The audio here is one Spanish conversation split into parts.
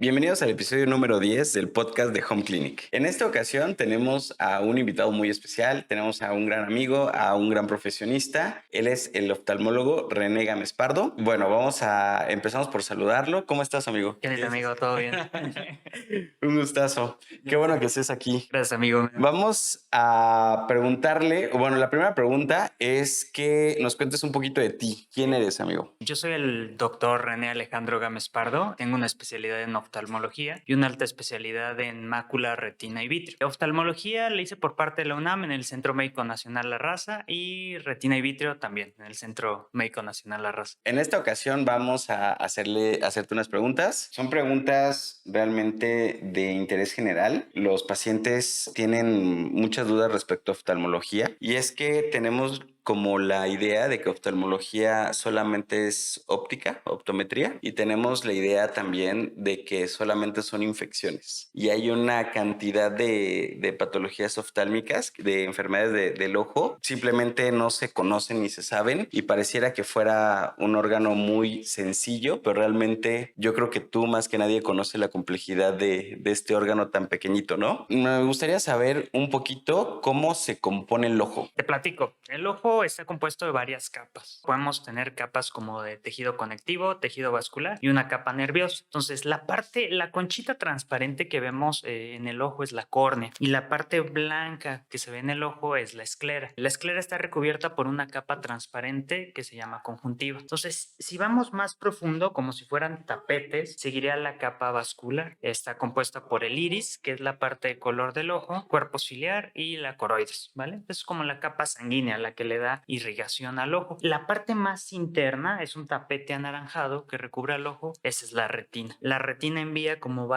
Bienvenidos al episodio número 10 del podcast de Home Clinic. En esta ocasión tenemos a un invitado muy especial, tenemos a un gran amigo, a un gran profesionista. Él es el oftalmólogo René Gámez Pardo. Bueno, empezamos por saludarlo. ¿Cómo estás, amigo? ¿Qué tal, amigo? ¿Todo bien? Un gustazo. Qué bueno que estés aquí. Gracias, amigo. Vamos a preguntarle, bueno, la primera pregunta es que nos cuentes un poquito de ti. ¿Quién eres, amigo? Yo soy el doctor René Alejandro Gámez Pardo. Tengo una especialidad en oftalmología y una alta especialidad en mácula, retina y vitrio. Oftalmología la hice por parte de la UNAM en el Centro Médico Nacional La Raza y retina y vitrio también en el Centro Médico Nacional La Raza. En esta ocasión vamos a hacerte unas preguntas. Son preguntas realmente de interés general. Los pacientes tienen muchas dudas respecto a oftalmología y es que tenemos como la idea de que oftalmología solamente es óptica, optometría, y tenemos la idea también de que solamente son infecciones. Y hay una cantidad de patologías oftálmicas, de enfermedades del ojo, simplemente no se conocen ni se saben y pareciera que fuera un órgano muy sencillo, pero realmente yo creo que tú más que nadie conoces la complejidad de este órgano tan pequeñito, ¿no? Me gustaría saber un poquito cómo se compone el ojo. Te platico, el ojo está compuesto de varias capas. Podemos tener capas como de tejido conectivo, tejido vascular y una capa nerviosa. Entonces, la conchita transparente que vemos en el ojo es la córnea y la parte blanca que se ve en el ojo es la esclera. La esclera está recubierta por una capa transparente que se llama conjuntiva. Entonces, si vamos más profundo, como si fueran tapetes, seguiría la capa vascular. Está compuesta por el iris, que es la parte de color del ojo, cuerpo ciliar y la coroides, ¿vale? Es como la capa sanguínea, la que le da irrigación al ojo. La parte más interna es un tapete anaranjado que recubre al ojo, esa es la retina. La retina envía como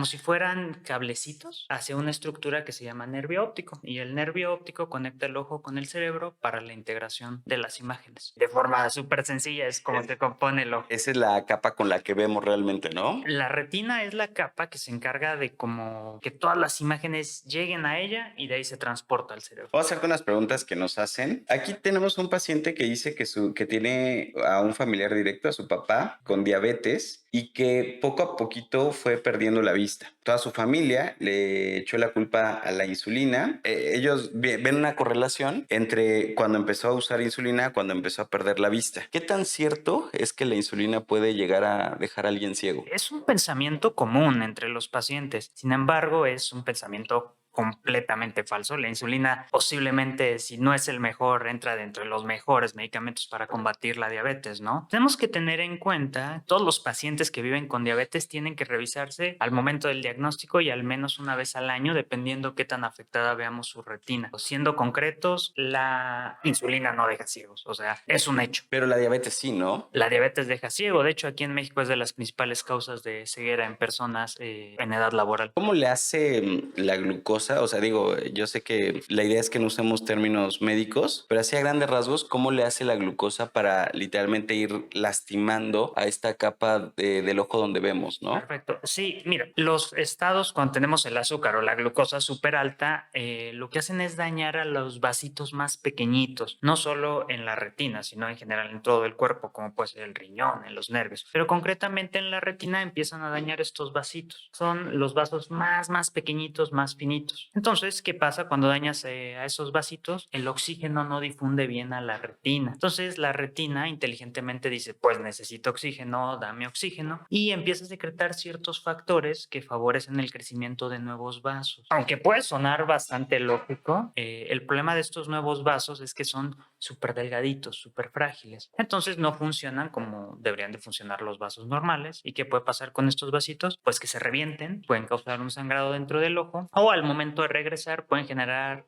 si fueran cablecitos hacia una estructura que se llama nervio óptico y el nervio óptico conecta el ojo con el cerebro para la integración de las imágenes. De forma súper sencilla es como se compone el ojo. Esa es la capa con la que vemos realmente, ¿no? La retina es la capa que se encarga de como que todas las imágenes lleguen a ella y de ahí se transporta al cerebro. Voy a hacerte unas preguntas que nos hacen. Aquí tenemos un paciente que dice que tiene a un familiar directo, a su papá, con diabetes y que poco a poquito fue perdiendo la vista. Toda su familia le echó la culpa a la insulina. Ellos ven una correlación entre cuando empezó a usar insulina, cuando empezó a perder la vista. ¿Qué tan cierto es que la insulina puede llegar a dejar a alguien ciego? Es un pensamiento común entre los pacientes, sin embargo, es un pensamiento completamente falso. La insulina posiblemente, si no es el mejor, entra dentro de los mejores medicamentos para combatir la diabetes, ¿no? Tenemos que tener en cuenta, todos los pacientes que viven con diabetes tienen que revisarse al momento del diagnóstico y al menos una vez al año, dependiendo qué tan afectada veamos su retina. Siendo concretos, la insulina no deja ciegos, o sea, es un hecho. Pero la diabetes sí, ¿no? La diabetes deja ciego. De hecho, aquí en México es de las principales causas de ceguera en personas en edad laboral. ¿Cómo le hace la glucosa? O sea, digo, yo sé que la idea es que no usemos términos médicos, pero así a grandes rasgos, ¿cómo le hace la glucosa para literalmente ir lastimando a esta capa del ojo donde vemos, ¿no? Perfecto. Sí, mira, los estados cuando tenemos el azúcar o la glucosa súper alta, lo que hacen es dañar a los vasitos más pequeñitos, no solo en la retina, sino en general en todo el cuerpo, como puede ser el riñón, en los nervios. Pero concretamente en la retina empiezan a dañar estos vasitos. Son los vasos más pequeñitos, más finitos. Entonces, ¿qué pasa cuando dañas a esos vasitos? El oxígeno no difunde bien a la retina. Entonces, la retina inteligentemente dice, pues necesito oxígeno, dame oxígeno, y empieza a secretar ciertos factores que favorecen el crecimiento de nuevos vasos. Aunque puede sonar bastante lógico, el problema de estos nuevos vasos es que son súper delgaditos, súper frágiles. Entonces no funcionan como deberían de funcionar los vasos normales. ¿Y qué puede pasar con estos vasitos? Pues que se revienten, pueden causar un sangrado dentro del ojo o al momento de regresar pueden generar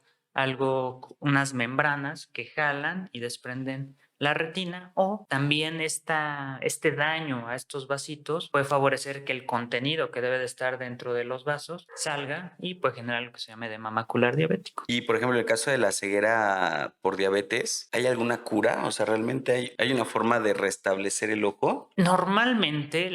unas membranas que jalan y desprenden la retina, o también este daño a estos vasitos puede favorecer que el contenido que debe de estar dentro de los vasos salga y puede generar lo que se llama edema macular diabético. Y por ejemplo, en el caso de la ceguera por diabetes, ¿hay alguna cura? O sea, ¿realmente hay una forma de restablecer el ojo? Normalmente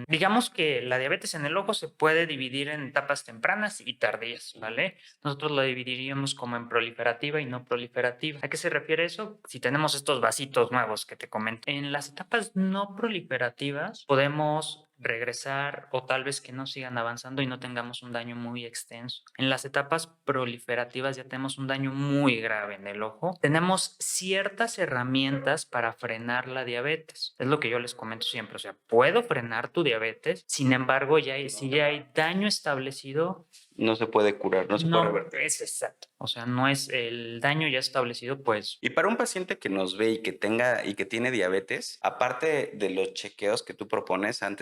digamos que la diabetes en el ojo se puede dividir en etapas tempranas y tardías, ¿vale? Nosotros la dividiríamos como en proliferativa y no proliferativa. ¿A qué se refiere eso? Si tenemos estos vasitos nuevos que te comenté. En las etapas no proliferativas podemos regresar o tal vez que no sigan avanzando y no tengamos un daño muy extenso. En las etapas proliferativas ya tenemos un daño muy grave en el ojo. Tenemos ciertas herramientas para frenar la diabetes. Es lo que yo les comento siempre. O sea, puedo frenar tu diabetes, sin embargo, si ya hay daño establecido, No se puede curar, no se puede no revertir. es exacto. O sea, no es el daño ya establecido, pues. Y para un paciente que nos ve y que tenga y que tiene diabetes, aparte de los chequeos que tú propones al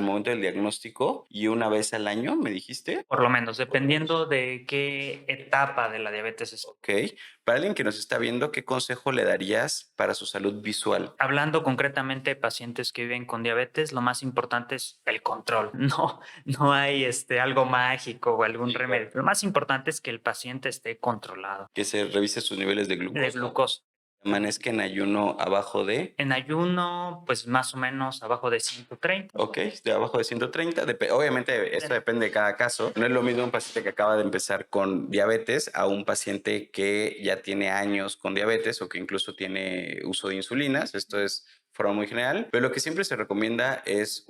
momento del diagnóstico y una vez al año, ¿me dijiste? Por lo menos, dependiendo de qué etapa de la diabetes es. Ok. Para alguien que nos está viendo, ¿qué consejo le darías para su salud visual? Hablando concretamente de pacientes que viven con diabetes, lo más importante es el control. No hay algo mágico o algún remedio. Lo más importante es que el paciente esté controlado Que se revise sus niveles de de glucosa. glucosa. Amanezca en ayuno abajo de... En ayuno, pues más o menos abajo de 130. Ok, de abajo de 130. Obviamente, esto depende de cada caso. No es lo mismo un paciente que acaba de empezar con diabetes a un paciente que ya tiene años con diabetes o que incluso tiene uso de insulinas. Esto es forma muy general, pero lo que siempre se recomienda es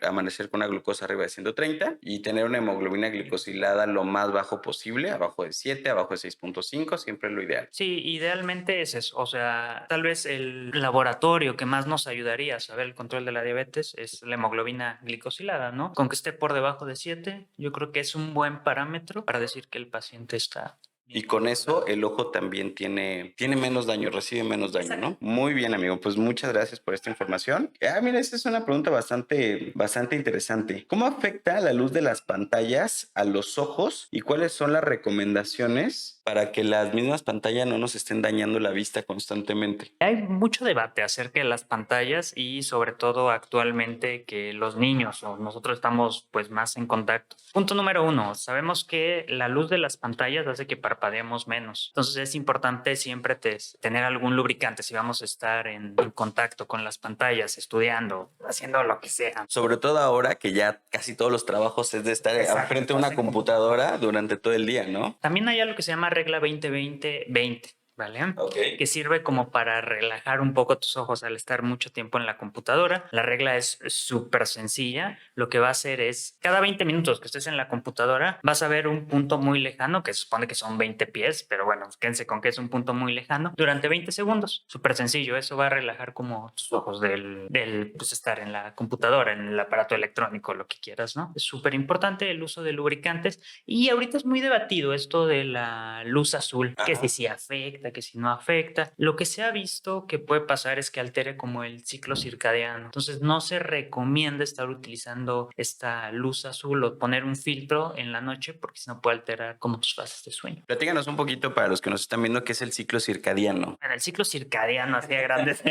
amanecer con una glucosa arriba de 130 y tener una hemoglobina glicosilada lo más bajo posible, abajo de 7, abajo de 6.5, siempre es lo ideal. Sí, idealmente es eso. O sea, tal vez el laboratorio que más nos ayudaría a saber el control de la diabetes es la hemoglobina glicosilada, ¿no? Con que esté por debajo de 7, yo creo que es un buen parámetro para decir que el paciente está. Y con eso el ojo también tiene menos daño, recibe menos daño, ¿no? Muy bien, amigo. Pues muchas gracias por esta información. Mira, esta es una pregunta bastante interesante. ¿Cómo afecta la luz de las pantallas a los ojos y cuáles son las recomendaciones para que las mismas pantallas no nos estén dañando la vista constantemente? Hay mucho debate acerca de las pantallas y sobre todo actualmente que los niños o nosotros estamos pues más en contacto. Punto número 1, sabemos que la luz de las pantallas hace que parpadeemos menos. Entonces es importante siempre tener algún lubricante si vamos a estar en contacto con las pantallas, estudiando, haciendo lo que sea. Sobre todo ahora que ya casi todos los trabajos es de estar frente a una computadora durante todo el día, ¿no? También hay algo que se llama regla 20-20-20. ¿Vale? Okay. Que sirve como para relajar un poco tus ojos al estar mucho tiempo en la computadora. La regla es súper sencilla. Lo que va a hacer es, cada 20 minutos que estés en la computadora, vas a ver un punto muy lejano, que se supone que son 20 pies, pero bueno, quédense con que es un punto muy lejano, durante 20 segundos. Súper sencillo. Eso va a relajar como tus ojos del pues, estar en la computadora, en el aparato electrónico, lo que quieras, ¿no? Es súper importante el uso de lubricantes y ahorita es muy debatido esto de la luz azul, que si afecta, que si no afecta. Lo que se ha visto que puede pasar es que altere como el ciclo circadiano. Entonces no se recomienda estar utilizando esta luz azul o poner un filtro en la noche porque si no puede alterar como tus fases de sueño. Platícanos un poquito para los que nos están viendo qué es el ciclo circadiano. Bueno, el ciclo circadiano hacía grandes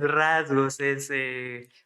rasgos es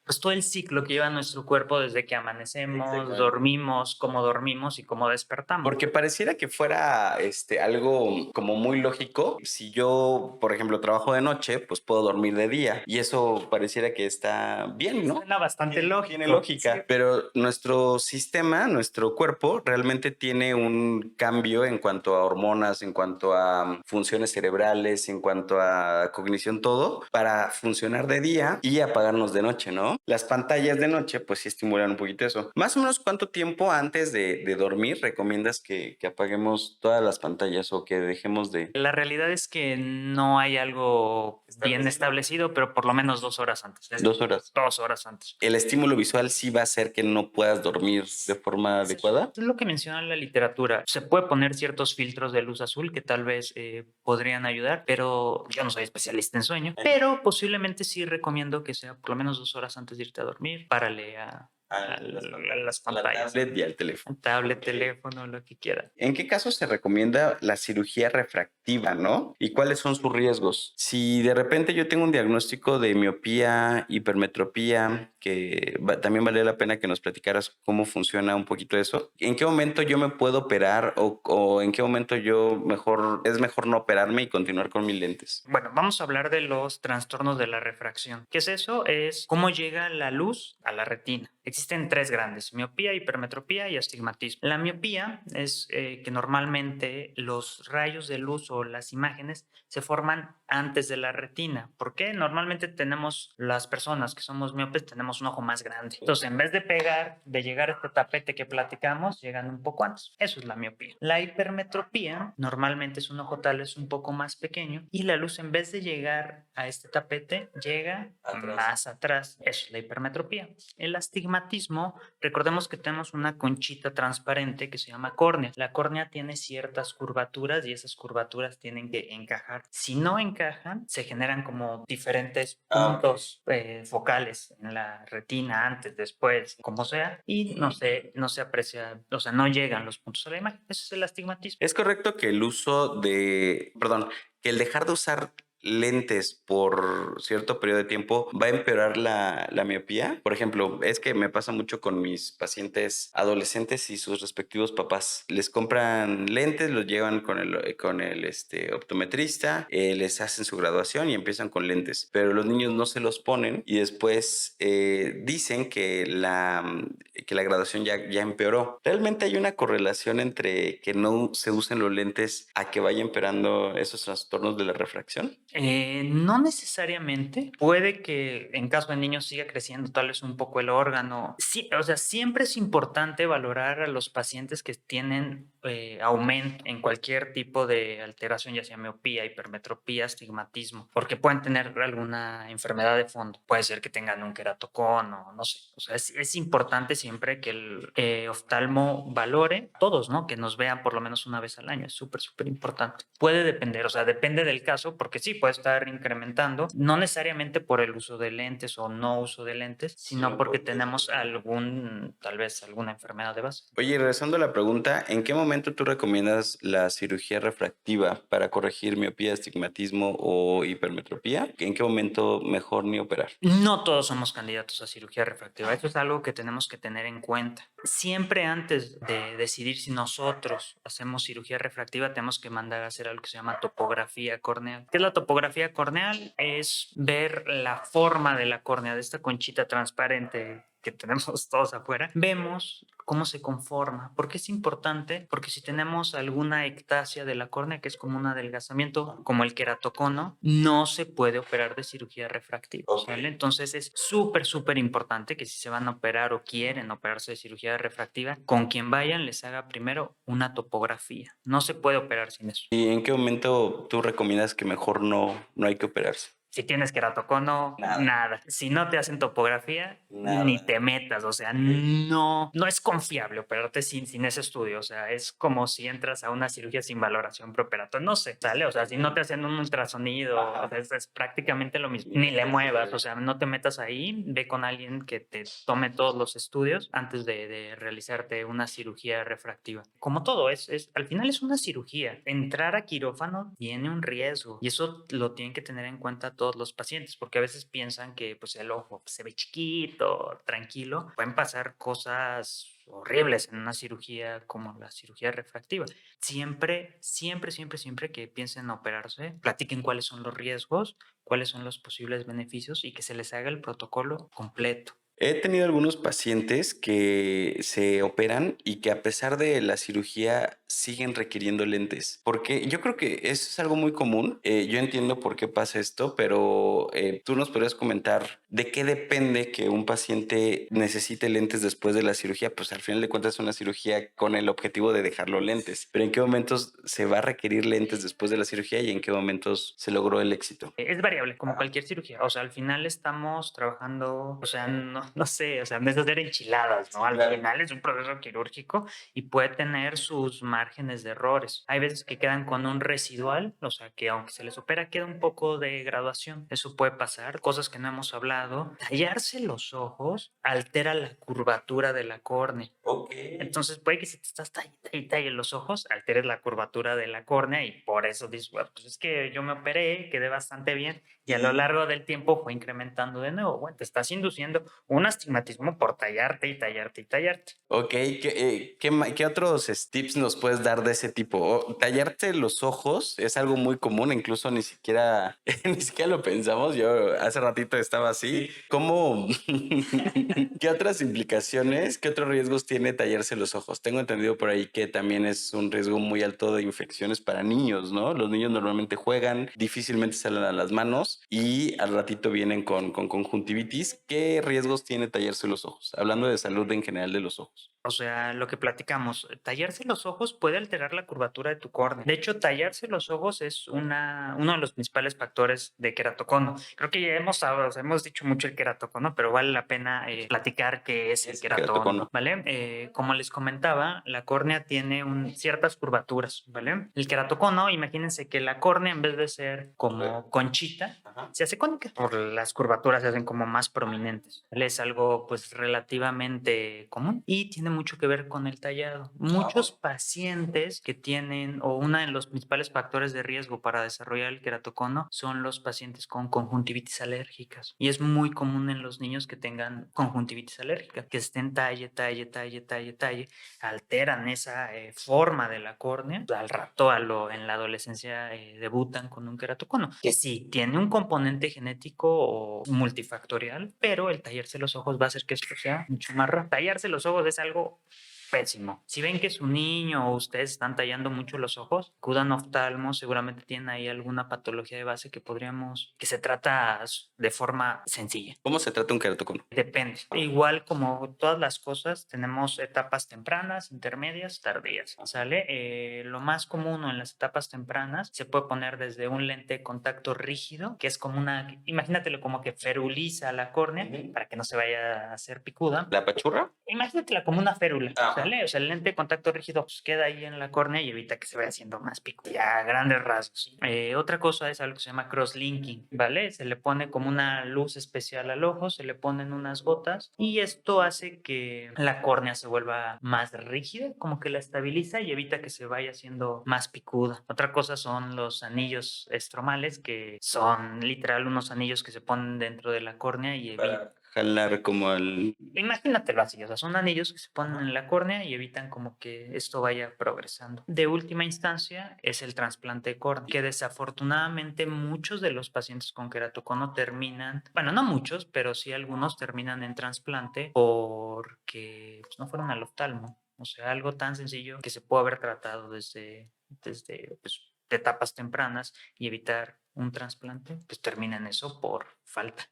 pues todo el ciclo que lleva nuestro cuerpo desde que amanecemos, dormimos, cómo dormimos y cómo despertamos. Porque pareciera que fuera algo como muy lógico. Si yo, por ejemplo, trabajo de noche, pues puedo dormir de día. Y eso pareciera que está bien, ¿no? Suena bastante lógico. Tiene lógica. Sí. Pero nuestro sistema, nuestro cuerpo, realmente tiene un cambio en cuanto a hormonas, en cuanto a funciones cerebrales, en cuanto a cognición, todo, para funcionar de día y apagarnos de noche, ¿no? Las pantallas de noche, pues sí estimulan un poquito eso. Más o menos, ¿cuánto tiempo antes de dormir recomiendas que apaguemos todas las pantallas o que dejemos de...? La realidad es que no hay algo bien establecido, pero por lo menos 2 horas antes. 2 horas. 2 horas antes. ¿El estímulo visual sí va a hacer que no puedas dormir de forma adecuada? Es lo que menciona la literatura. Se puede poner ciertos filtros de luz azul que tal vez podrían ayudar, pero yo no soy especialista en sueño. Pero posiblemente sí recomiendo que sea por lo menos 2 horas antes de irte a dormir. Párale a las pantallas. La tablet y al teléfono. Tablet, teléfono, lo que quieras. ¿En qué casos se recomienda la cirugía refractiva, no? ¿Y cuáles son sus riesgos? Si de repente yo tengo un diagnóstico de miopía, hipermetropía, que también vale la pena que nos platicaras cómo funciona un poquito eso. ¿En qué momento yo me puedo operar o en qué momento es mejor no operarme y continuar con mis lentes? Bueno, vamos a hablar de los trastornos de la refracción. ¿Qué es eso? Es cómo llega la luz a la retina. Existen tres grandes: miopía, hipermetropía y astigmatismo. La miopía es que normalmente los rayos de luz o las imágenes se forman antes de la retina. ¿Por qué? Normalmente tenemos, las personas que somos miopes, tenemos un ojo más grande. Entonces, en vez de llegar a este tapete que platicamos, llegan un poco antes. Eso es la miopía. La hipermetropía normalmente es un ojo tal vez un poco más pequeño y la luz, en vez de llegar a este tapete, llega más atrás. Eso es la hipermetropía. El astigmatismo, recordemos que tenemos una conchita transparente que se llama córnea. La córnea tiene ciertas curvaturas y esas curvaturas tienen que encajar. Si no encajan, se generan como diferentes puntos focales en la retina, antes, después, como sea, y no se aprecia, o sea, no llegan los puntos a la imagen. Eso es el astigmatismo. ¿Es correcto que que el dejar de usar lentes por cierto periodo de tiempo va a empeorar la miopía? Por ejemplo, es que me pasa mucho con mis pacientes adolescentes y sus respectivos papás. Les compran lentes, los llevan con el optometrista, les hacen su graduación y empiezan con lentes, pero los niños no se los ponen y después dicen que la graduación ya empeoró. ¿Realmente hay una correlación entre que no se usen los lentes a que vaya empeorando esos trastornos de la refracción? No necesariamente. Puede que en caso de niños siga creciendo tal vez un poco el órgano. Sí, o sea, siempre es importante valorar a los pacientes que tienen aumento en cualquier tipo de alteración, ya sea miopía, hipermetropía, astigmatismo, porque pueden tener alguna enfermedad de fondo. Puede ser que tengan un queratocono, no sé. O sea, es importante siempre que el oftalmo valore, todos, ¿no? Que nos vean por lo menos una vez al año. Es súper, súper importante. Puede depender, o sea, depende del caso, porque sí, puede estar incrementando, no necesariamente por el uso de lentes o no uso de lentes, sino porque tenemos tal vez alguna enfermedad de base. Oye, regresando a la pregunta, ¿en qué momento tú recomiendas la cirugía refractiva para corregir miopía, astigmatismo o hipermetropía? ¿En qué momento mejor ni operar? No todos somos candidatos a cirugía refractiva. Esto es algo que tenemos que tener en cuenta. Siempre antes de decidir si nosotros hacemos cirugía refractiva, tenemos que mandar a hacer algo que se llama topografía corneal. ¿Qué es la topografía corneal? Es ver la forma de la córnea, de esta conchita transparente que tenemos todos afuera, vemos cómo se conforma. ¿Por qué es importante? Porque si tenemos alguna ectasia de la córnea, que es como un adelgazamiento, como el queratocono, no se puede operar de cirugía refractiva. ¿Sale? Entonces es súper, súper importante que si se van a operar o quieren operarse de cirugía refractiva, con quien vayan les haga primero una topografía. No se puede operar sin eso. ¿Y en qué momento tú recomiendas que mejor no hay que operarse? Si tienes queratocono, nada. Si no te hacen topografía, ni te metas. O sea, no es confiable operarte sin ese estudio. O sea, es como si entras a una cirugía sin valoración preoperatoria. No sé, ¿sale? O sea, si no te hacen un ultrasonido, o sea, es prácticamente lo mismo. Ni le muevas, o sea, no te metas ahí. Ve con alguien que te tome todos los estudios antes de realizarte una cirugía refractiva. Como todo, al final es una cirugía. Entrar a quirófano tiene un riesgo y eso lo tienen que tener en cuenta todos los pacientes, porque a veces piensan que pues el ojo se ve chiquito, tranquilo. Pueden pasar cosas horribles en una cirugía como la cirugía refractiva. Siempre, siempre, siempre, siempre que piensen en operarse, platiquen cuáles son los riesgos, cuáles son los posibles beneficios y que se les haga el protocolo completo. He tenido algunos pacientes que se operan y que a pesar de la cirugía siguen requiriendo lentes, porque yo creo que eso es algo muy común. Yo entiendo por qué pasa esto, pero tú nos podrías comentar de qué depende que un paciente necesite lentes después de la cirugía. Pues al final de cuentas es una cirugía con el objetivo de dejarlo lentes, pero ¿en qué momentos se va a requerir lentes después de la cirugía y en qué momentos se logró el éxito? Es variable, como cualquier cirugía. O sea, al final estamos trabajando, o sea, no sé, o sea, no es hacer enchiladas, ¿no? Al final es un proceso quirúrgico y puede tener sus márgenes de errores. Hay veces que quedan con un residual, o sea, que aunque se les opera, queda un poco de graduación. Eso puede pasar. Cosas que no hemos hablado. Tallarse los ojos altera la curvatura de la córnea. Entonces puede que si te estás tallando los ojos, alteres la curvatura de la córnea y por eso dices, bueno, pues es que yo me operé, quedé bastante bien y a lo largo del tiempo fue incrementando de nuevo. Bueno, te estás induciendo un astigmatismo por tallarte y tallarte y tallarte. Ok, ¿qué otros tips nos puedes dar de ese tipo? Tallarte los ojos es algo muy común, incluso ni siquiera, ni siquiera lo pensamos. Yo hace ratito estaba así. ¿Cómo? ¿Qué otras implicaciones, qué otros riesgos tiene tallarse los ojos? Tengo entendido por ahí que también es un riesgo muy alto de infecciones para niños, ¿no? Los niños normalmente juegan, difícilmente salen a las manos y al ratito vienen con conjuntivitis. ¿Qué riesgos tiene tallarse los ojos? Hablando de salud en general de los ojos. O sea, lo que platicamos, tallarse los ojos puede alterar la curvatura de tu córnea. De hecho, tallarse los ojos es uno de los principales factores de queratocono. Creo que ya hemos dicho mucho el queratocono, pero vale la pena platicar qué es el queratocono, ¿vale? Como les comentaba, la córnea tiene ciertas curvaturas, ¿vale? El queratocono, imagínense que la córnea, en vez de ser como conchita, se hace cónica. Por las curvaturas se hacen como más prominentes, ¿vale? Es algo pues relativamente común y tiene mucho que ver con el tallado. Muchos pacientes que tienen, o uno de los principales factores de riesgo para desarrollar el queratocono son los pacientes con conjuntivitis alérgicas. Y es muy común en los niños que tengan conjuntivitis alérgica, que estén talle, alteran esa forma de la córnea. Al rato, en la adolescencia, debutan con un queratocono, que sí, tiene un componente genético o multifactorial, pero el tallarse los ojos va a hacer que esto sea mucho más rápido. Tallarse los ojos es algo pésimo. Si ven que su niño o ustedes están tallando mucho los ojos, acudan a oftalmo, seguramente tienen ahí alguna patología de base que se trata de forma sencilla. ¿Cómo se trata un queratocono? Depende. Igual como todas las cosas, tenemos etapas tempranas, intermedias, tardías, ¿sale? Lo más común en las etapas tempranas se puede poner desde un lente de contacto rígido, que es como imagínatelo como que feruliza la córnea para que no se vaya a hacer picuda. ¿La pachurra? Imagínatela como una férula, ¿sale? O sea, el lente de contacto rígido pues, queda ahí en la córnea y evita que se vaya haciendo más pico, ya a grandes rasgos. Otra cosa es algo que se llama crosslinking, ¿vale? Se le pone como una luz especial al ojo, se le ponen unas gotas y esto hace que la córnea se vuelva más rígida, como que la estabiliza y evita que se vaya haciendo más picuda. Otra cosa son los anillos estromales, que son literal unos anillos que se ponen dentro de la córnea y evitan Jalar como al... Imagínatelo así, o sea, son anillos que se ponen en la córnea y evitan como que esto vaya progresando. De última instancia es el trasplante de córnea, que desafortunadamente muchos de los pacientes con queratocono terminan, bueno, no muchos, pero sí algunos terminan en trasplante porque pues, no fueron al oftalmo. O sea, algo tan sencillo que se puede haber tratado desde pues, de etapas tempranas y evitar un trasplante, pues termina en eso por falta.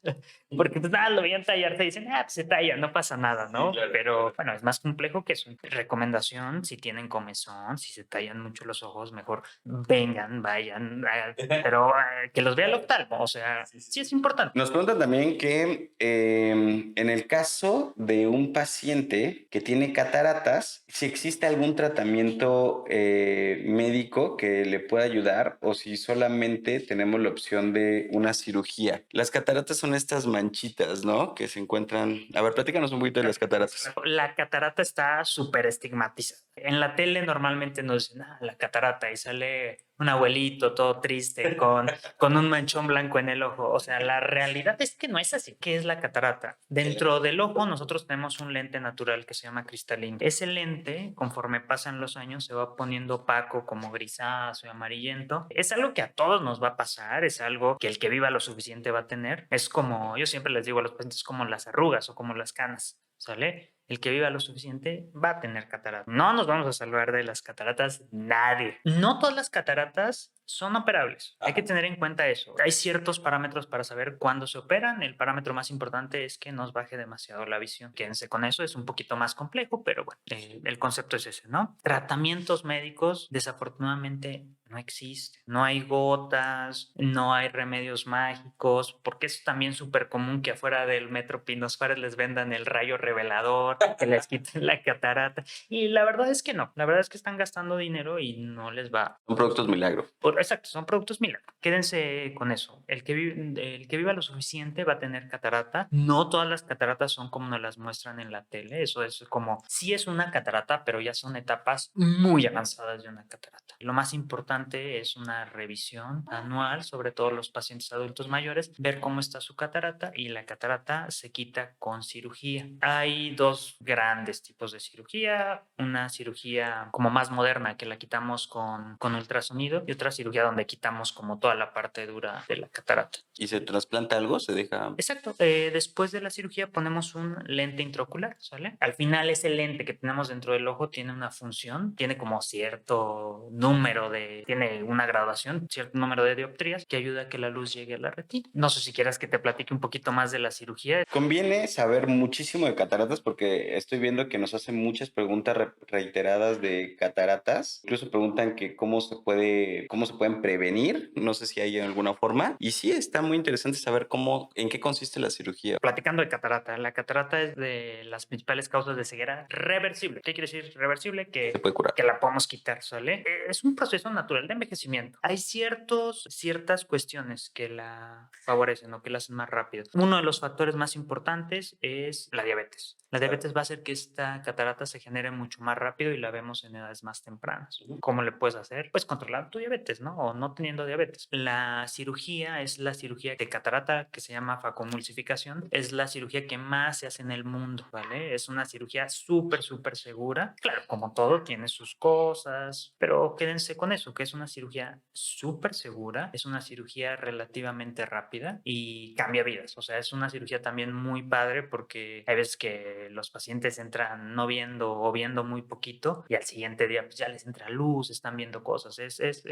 Porque pues nada, lo veían tallar, te dicen, pues se talla, no pasa nada, ¿no? Sí, claro, Pero claro. bueno, es más complejo que eso. Recomendación, si tienen comezón, si se tallan mucho los ojos, mejor vengan, vayan, pero que los vea el oftalmo, o sea, sí es importante. Nos preguntan también que en el caso de un paciente que tiene cataratas, si existe algún tratamiento médico que le pueda ayudar o si solamente tenemos la opción de una cirugía. Las cataratas son estas manchitas, ¿no? Que se encuentran... A ver, platícanos un poquito de las cataratas. La catarata está súper estigmatizada. En la tele normalmente nos dicen, la catarata, y sale un abuelito todo triste con un manchón blanco en el ojo. O sea, la realidad es que no es así. ¿Qué es la catarata? Dentro del ojo nosotros tenemos un lente natural que se llama cristalino. Ese lente, conforme pasan los años, se va poniendo opaco, como grisáceo, amarillento. Es algo que a todos nos va a pasar, es algo que el que viva lo suficiente va a tener. Es como, yo siempre les digo a los pacientes, como las arrugas o como las canas, ¿sale? El que viva lo suficiente va a tener cataratas. No nos vamos a salvar de las cataratas nadie. No todas las cataratas son operables. Hay que tener en cuenta eso. Hay ciertos parámetros para saber cuándo se operan. El parámetro más importante es que nos baje demasiado la visión. Quédense con eso, es un poquito más complejo, pero bueno, el concepto es ese, ¿no? Tratamientos médicos, desafortunadamente, no existe. No hay gotas, no hay remedios mágicos, porque es también súper común que afuera del Metro Pinos Suárez les vendan el rayo revelador, que les quiten la catarata. Y la verdad es que no. La verdad es que están gastando dinero y no les va. Son productos milagro. Exacto, son productos milagro. Quédense con eso. El que viva lo suficiente va a tener catarata. No todas las cataratas son como nos las muestran en la tele. Eso es como, sí es una catarata, pero ya son etapas muy avanzadas de una catarata. Lo más importante importante es una revisión anual, sobre todo los pacientes adultos mayores, ver cómo está su catarata, y la catarata se quita con cirugía. Hay dos grandes tipos de cirugía, una cirugía como más moderna que la quitamos con ultrasonido, y otra cirugía donde quitamos como toda la parte dura de la catarata. ¿Y se trasplanta algo? ¿Se deja? Exacto. Después de la cirugía ponemos un lente intraocular, ¿sale? Al final ese lente que tenemos dentro del ojo tiene una función, tiene como cierto número tiene una graduación, cierto número de dioptrías que ayuda a que la luz llegue a la retina. No sé si quieras que te platique un poquito más de la cirugía. Conviene saber muchísimo de cataratas porque estoy viendo que nos hacen muchas preguntas reiteradas de cataratas. Incluso preguntan que cómo se pueden prevenir. No sé si hay alguna forma. Y sí, está muy interesante saber en qué consiste la cirugía. Platicando de catarata, la catarata es de las principales causas de ceguera reversible. ¿Qué quiere decir reversible? Se puede curar. Que la podemos quitar, ¿sale? Es un proceso natural de envejecimiento. Hay ciertas cuestiones que la favorecen o que la hacen más rápido. Uno de los factores más importantes es la diabetes. La diabetes va a hacer que esta catarata se genere mucho más rápido y la vemos en edades más tempranas. ¿Cómo le puedes hacer? Pues controlar tu diabetes, ¿no? O no teniendo diabetes. La cirugía es la cirugía de catarata que se llama facomulsificación. Es la cirugía que más se hace en el mundo, ¿vale? Es una cirugía súper, súper segura. Claro, como todo, tiene sus cosas, pero quédense con eso, que es una cirugía súper segura, es una cirugía relativamente rápida y cambia vidas. O sea, es una cirugía también muy padre porque hay veces que los pacientes entran no viendo o viendo muy poquito y al siguiente día pues ya les entra luz, están viendo cosas. Es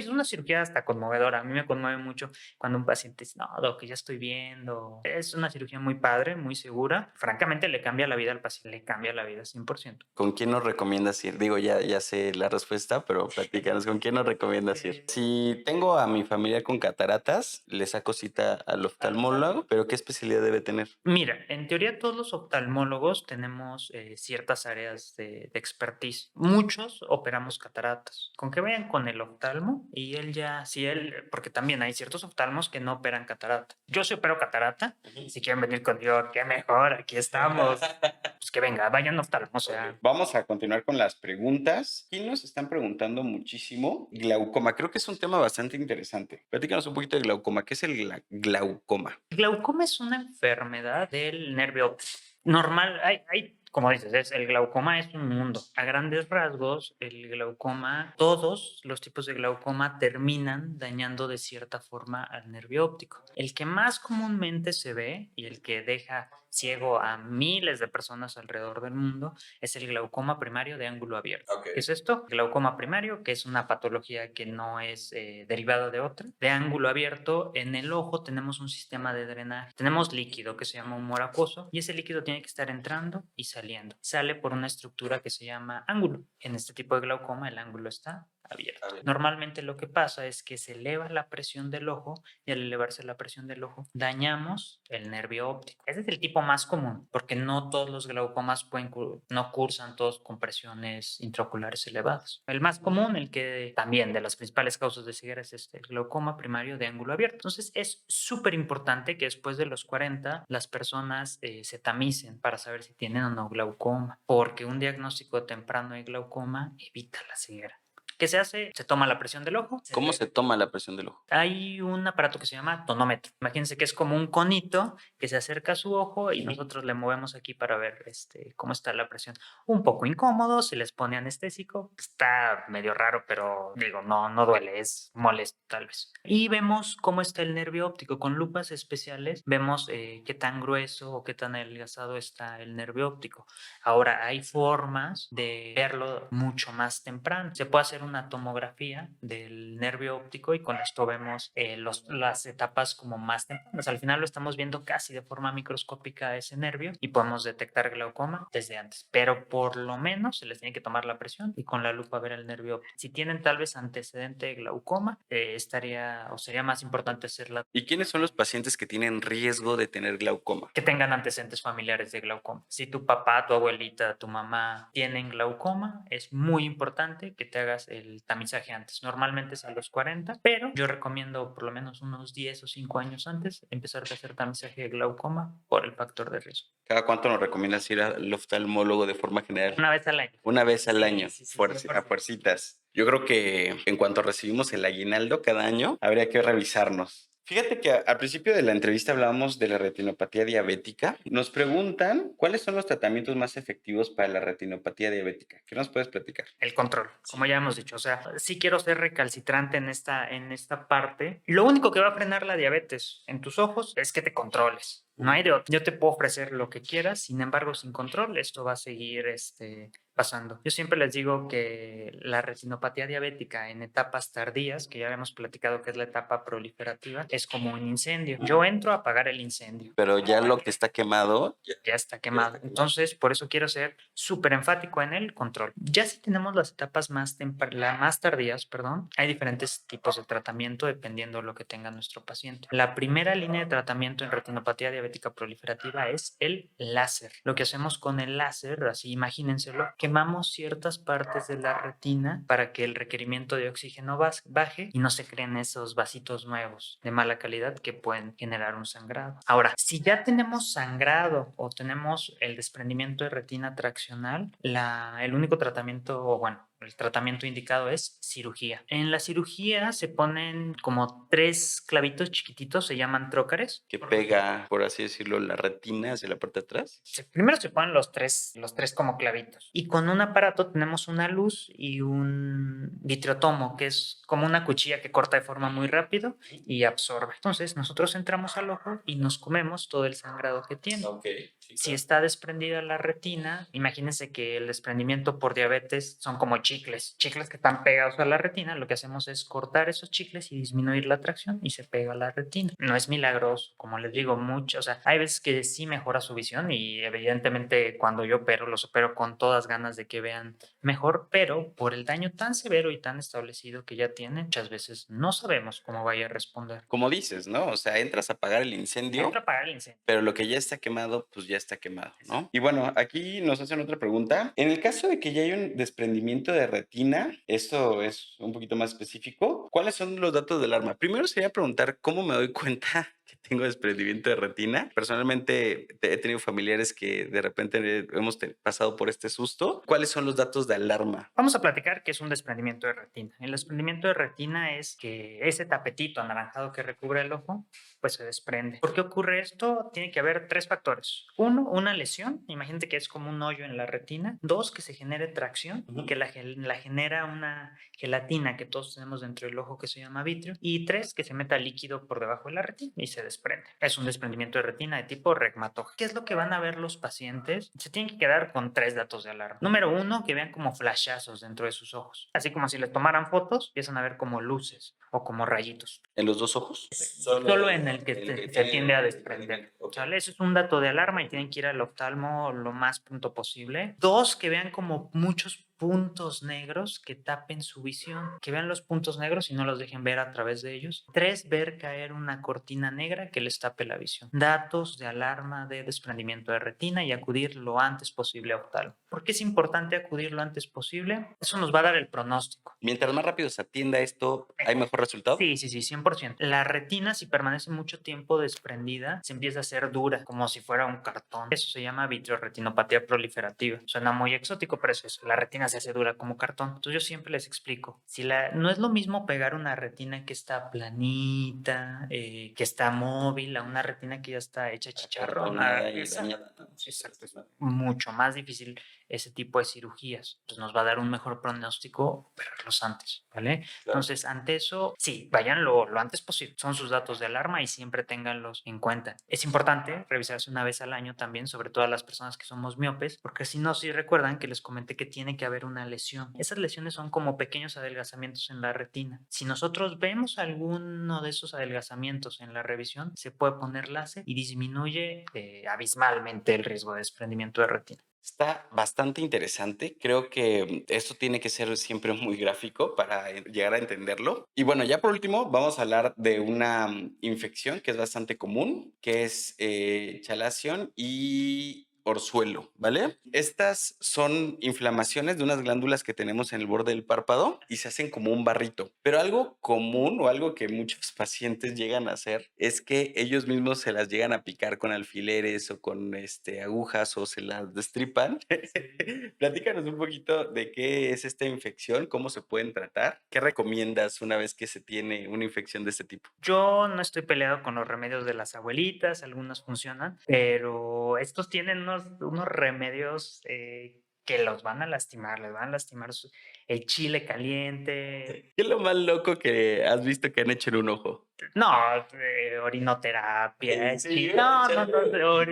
una cirugía hasta conmovedora. A mí me conmueve mucho cuando un paciente dice, no, doc, ya estoy viendo. Es una cirugía muy padre, muy segura. Francamente, le cambia la vida al paciente, le cambia la vida 100%. ¿Con quién nos recomiendas ir? Digo, ya sé la respuesta, pero platícanos, ¿con quién nos recomiendas ir? Si tengo a mi familia con cataratas, le saco cita al oftalmólogo, pero ¿qué especialidad debe tener? Mira, en teoría todos los oftalmólogos tenemos ciertas áreas de expertise. Muchos operamos cataratas. Con que vayan con el oftalmo y él ya, porque también hay ciertos oftalmos que no operan catarata. Yo sí opero catarata. Si quieren venir conmigo, qué mejor, aquí estamos. Pues que venga, vayan oftalmo, o sea. Ok. Vamos a continuar con las preguntas. Aquí nos están preguntando muchísimo glaucoma. Creo que es un tema bastante interesante. Platícanos un poquito de glaucoma. ¿Qué es el glaucoma? El glaucoma es una enfermedad del nervio óptico. Normal, como dices, el glaucoma es un mundo. A grandes rasgos, el glaucoma, todos los tipos de glaucoma terminan dañando de cierta forma al nervio óptico. El que más comúnmente se ve y el que deja ciego a miles de personas alrededor del mundo es el glaucoma primario de ángulo abierto. Ok. ¿Qué es esto? Glaucoma primario, que es una patología que no es derivada de otra. De ángulo abierto, en el ojo tenemos un sistema de drenaje. Tenemos líquido que se llama humor acuoso y ese líquido tiene que estar entrando y saliendo. Sale por una estructura que se llama ángulo. En este tipo de glaucoma el ángulo está abierto. Normalmente lo que pasa es que se eleva la presión del ojo y al elevarse la presión del ojo dañamos el nervio óptico. Ese es el tipo más común porque no todos los glaucomas no cursan todos con presiones intraoculares elevadas. El más común, el que también de las principales causas de ceguera es el glaucoma primario de ángulo abierto. Entonces es súper importante que después de los 40 las personas se tamicen para saber si tienen o no glaucoma, porque un diagnóstico temprano de glaucoma evita la ceguera. ¿Qué se hace? Se toma la presión del ojo. ¿Cómo se toma la presión del ojo? Hay un aparato que se llama tonómetro. Imagínense que es como un conito que se acerca a su ojo y nosotros le movemos aquí para ver cómo está la presión. Un poco incómodo, se les pone anestésico. Está medio raro, pero digo, no duele, es molesto tal vez. Y vemos cómo está el nervio óptico. Con lupas especiales vemos qué tan grueso o qué tan adelgazado está el nervio óptico. Ahora, hay formas de verlo mucho más temprano. Se puede hacer una tomografía del nervio óptico y con esto vemos las etapas como más tempranas. Al final lo estamos viendo casi de forma microscópica a ese nervio y podemos detectar glaucoma desde antes, pero por lo menos se les tiene que tomar la presión y con la lupa ver el nervio óptico. Si tienen tal vez antecedente de glaucoma, sería más importante hacerla. ¿Y quiénes son los pacientes que tienen riesgo de tener glaucoma? Que tengan antecedentes familiares de glaucoma. Si tu papá, tu abuelita, tu mamá tienen glaucoma, es muy importante que te hagas el tamizaje antes. Normalmente es a los 40, pero yo recomiendo por lo menos unos 10 o 5 años antes empezarte a hacer tamizaje de glaucoma por el factor de riesgo. ¿Cada cuánto nos recomiendas ir al oftalmólogo de forma general? Una vez al año. Una vez al Sí, año, sí, sí, a fuercitas. Yo creo que en cuanto recibimos el aguinaldo cada año, habría que revisarnos. Fíjate que al principio de la entrevista hablábamos de la retinopatía diabética. Nos preguntan cuáles son los tratamientos más efectivos para la retinopatía diabética. ¿Qué nos puedes platicar? El control, como ya hemos dicho. O sea, sí quiero ser recalcitrante en esta parte. Lo único que va a frenar la diabetes en tus ojos es que te controles. No hay de otro. Yo te puedo ofrecer lo que quieras, sin embargo, sin control, esto va a seguir pasando. Yo siempre les digo que la retinopatía diabética en etapas tardías, que ya habíamos platicado que es la etapa proliferativa, es como un incendio. Yo entro a apagar el incendio. Pero ya lo que está quemado, Ya está quemado. Entonces, por eso quiero ser súper enfático en el control. Ya si tenemos las etapas más tardías, perdón, hay diferentes tipos de tratamiento dependiendo de lo que tenga nuestro paciente. La primera línea de tratamiento en retinopatía diabética proliferativa es el láser. Lo que hacemos con el láser, así imagínenselo, quemamos ciertas partes de la retina para que el requerimiento de oxígeno baje y no se creen esos vasitos nuevos de mala calidad que pueden generar un sangrado. Ahora, si ya tenemos sangrado o tenemos el desprendimiento de retina traccional, el único tratamiento, o bueno, el tratamiento indicado es cirugía. En la cirugía se ponen como 3 clavitos chiquititos, se llaman trócares. que pega, por así decirlo, la retina hacia la parte de atrás. Primero se ponen los tres como clavitos. Y con un aparato tenemos una luz y un vitriotomo, que es como una cuchilla que corta de forma muy rápido y absorbe. Entonces nosotros entramos al ojo y nos comemos todo el sangrado que tiene. Ok, sí, Si claro. está desprendida la retina, imagínense que el desprendimiento por diabetes son como chicles que están pegados a la retina. Lo que hacemos es cortar esos chicles y disminuir la tracción y se pega a la retina. No es milagroso, como les digo, mucho. O sea, hay veces que sí mejora su visión y evidentemente cuando yo opero, los opero con todas ganas de que vean mejor, pero por el daño tan severo y tan establecido que ya tienen, muchas veces no sabemos cómo vaya a responder. Como dices, ¿no? O sea, entras a apagar el incendio, Entra a apagar el incendio. pero lo que ya está quemado, pues ya está quemado, ¿no? Y bueno, aquí nos hacen otra pregunta. En el caso de que ya hay un desprendimiento de retina, esto es un poquito más específico, ¿cuáles son los datos del alarma? Primero sería preguntar cómo me doy cuenta que tengo desprendimiento de retina. Personalmente he tenido familiares que de repente hemos pasado por este susto. ¿Cuáles son los datos de alarma? Vamos a platicar qué es un desprendimiento de retina. El desprendimiento de retina es que ese tapetito anaranjado que recubre el ojo, pues se desprende. ¿Por qué ocurre esto? Tiene que haber 3 factores. Uno, una lesión. Imagínate que es como un hoyo en la retina. 2, que se genere tracción, que la genera una gelatina que todos tenemos dentro del ojo que se llama vitrio. Y 3, que se meta líquido por debajo de la retina y se desprende. Es un desprendimiento de retina de tipo regmatógeno. ¿Qué es lo que van a ver los pacientes? Se tienen que quedar con 3 datos de alarma. Número 1, que vean como flashazos dentro de sus ojos. Así como si les tomaran fotos, empiezan a ver como luces o como rayitos. ¿En los 2 ojos? Solo en el que se tiende a desprender. Ok. ¿Sale? Eso es un dato de alarma y tienen que ir al oftalmo lo más pronto posible. 2, que vean como muchos puntos negros que tapen su visión, que vean los puntos negros y no los dejen ver a través de ellos. 3, ver caer una cortina negra que les tape la visión. Datos de alarma de desprendimiento de retina y acudir lo antes posible a oftalmo. ¿Por qué es importante acudir lo antes posible? Eso nos va a dar el pronóstico. Mientras más rápido se atienda esto, ¿hay mejor resultado? Sí, 100%. La retina, si permanece mucho tiempo desprendida, se empieza a hacer dura, como si fuera un cartón. Eso se llama vitreoretinopatía proliferativa. Suena muy exótico, pero es eso. La retina se hace dura como cartón. Entonces yo siempre les explico. No es lo mismo pegar una retina que está planita, que está móvil, a una retina que ya está hecha chicharrón. Exacto, es mucho más difícil ese tipo de cirugías. Entonces nos va a dar un mejor pronóstico operarlos antes, ¿vale? Claro. Entonces, ante eso, sí, vayan lo antes posible. Son sus datos de alarma y siempre ténganlos en cuenta. Es importante revisarse una vez al año también, sobre todo a las personas que somos miopes, porque si no, si recuerdan que les comenté que tiene que haber una lesión. Esas lesiones son como pequeños adelgazamientos en la retina. Si nosotros vemos alguno de esos adelgazamientos en la revisión, se puede poner láser y disminuye abismalmente el riesgo de desprendimiento de retina. Está bastante interesante. Creo que esto tiene que ser siempre muy gráfico para llegar a entenderlo. Y bueno, ya por último, vamos a hablar de una infección que es bastante común, que es chalación y orzuelo, ¿vale? Estas son inflamaciones de unas glándulas que tenemos en el borde del párpado y se hacen como un barrito. Pero algo común o algo que muchos pacientes llegan a hacer es que ellos mismos se las llegan a picar con alfileres o con agujas o se las destripan. Platícanos un poquito de qué es esta infección, cómo se pueden tratar, qué recomiendas una vez que se tiene una infección de este tipo. Yo no estoy peleado con los remedios de las abuelitas, algunos funcionan, pero estos tienen unos remedios que los van a lastimar, les van a lastimar el chile caliente. ¿Qué es lo más loco que has visto que han hecho en un ojo? No, orinoterapia, ¿En serio?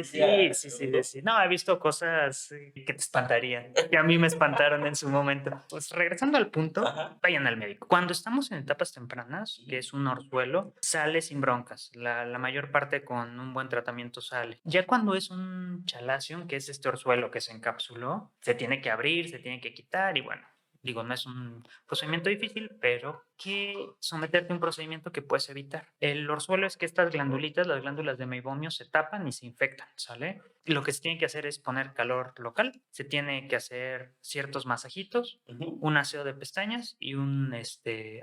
sí, sí, sí, sí. No, he visto cosas que te espantarían, que a mí me espantaron en su momento. Pues regresando al punto, Ajá. vayan al médico. Cuando estamos en etapas tempranas, que es un orzuelo, sale sin broncas. La mayor parte con un buen tratamiento sale. Ya cuando es un chalación, que es este orzuelo que se encapsuló, se tiene que abrir, se tiene que quitar y bueno. Digo, no es un procedimiento difícil, pero que someterte a un procedimiento que puedes evitar. El orzuelo es que estas glandulitas, las glándulas de meibomio, se tapan y se infectan, ¿sale? Lo que se tiene que hacer es poner calor local, se tiene que hacer ciertos masajitos, Ujú. un aseo de pestañas y un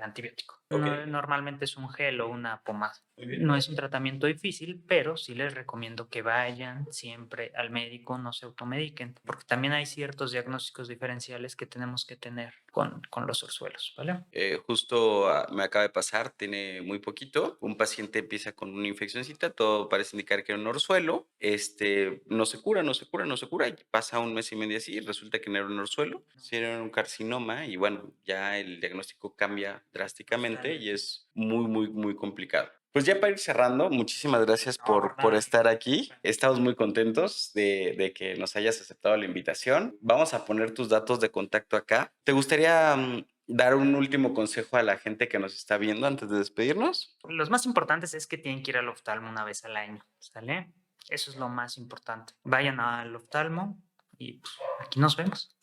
antibiótico. Ok. Normalmente es un gel o una pomada. Muy bien. No es un tratamiento difícil, pero sí les recomiendo que vayan siempre al médico, no se automediquen, porque también hay ciertos diagnósticos diferenciales que tenemos que tener con los orzuelos, ¿vale? Justo me acaba de pasar, tiene muy poquito. Un paciente empieza con una infeccióncita, todo parece indicar que era un orzuelo. No se cura, no se cura, no se cura. Y pasa un mes y medio así, y resulta que no era un orzuelo, sí era un carcinoma. Y bueno, ya el diagnóstico cambia drásticamente y es muy, muy, muy complicado. Pues ya para ir cerrando, muchísimas gracias por estar aquí. Estamos muy contentos de que nos hayas aceptado la invitación. Vamos a poner tus datos de contacto acá. ¿Te gustaría dar un último consejo a la gente que nos está viendo antes de despedirnos? Los más importantes es que tienen que ir al oftalmo una vez al año, ¿sale? Eso es lo más importante. Vayan al oftalmo y pues, aquí nos vemos.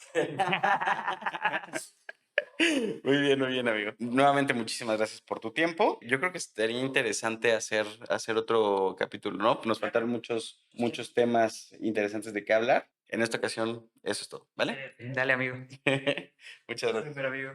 Muy bien, amigo. Nuevamente, muchísimas gracias por tu tiempo. Yo creo que estaría interesante hacer otro capítulo, ¿no? Nos faltaron muchos temas interesantes de qué hablar. En esta ocasión, eso es todo, ¿vale? Dale, amigo. Muchas gracias. Súper amigo.